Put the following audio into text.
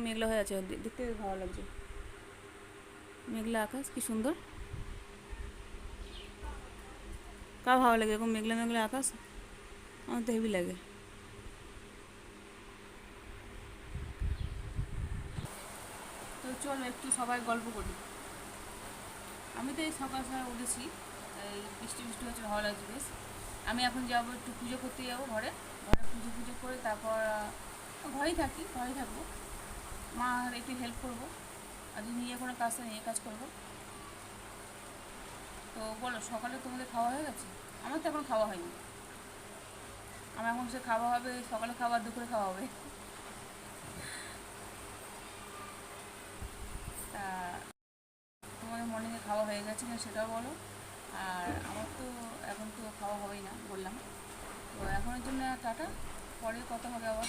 মেঘলা হয়ে আছে, দেখতে ভালো লাগছে। মেঘলা আকাশ কি সুন্দর, কার ভালো লাগে এরকম মেঘলা মেঘলা আকাশ? আমার তো হেভি লাগে। তো চলো একটু সবাই গল্প করি। আমি তো এই সকাল সকাল উঠেছি, এই বৃষ্টি বৃষ্টি হচ্ছে, ভালো লাগছে বেশ। আমি এখন যাবো একটু পুজো করতে, যাবো ঘরে। ঘরে পুজো পুজো করে তারপর ঘরেই থাকবো। মা একটু হেল্প করবো, আর যদি নিয়ে কোনো কাজটা নিয়ে কাজ করবো। তো বলো, সকালে তোমাদের খাওয়া হয়ে গেছে? আমার তো এখন খাওয়া হয়নি। আমার এখন সে খাওয়া হবে, সকালে খাওয়া দুপুরে খাওয়া হবে। তা তোমাদের মর্নিংয়ে খাওয়া হয়ে গেছে না সেটাও বলো। আর আমার তো এখন তো খাওয়া হবেই না বললাম। তো এখনের জন্য টাটা, পরে কথা হবে আবার।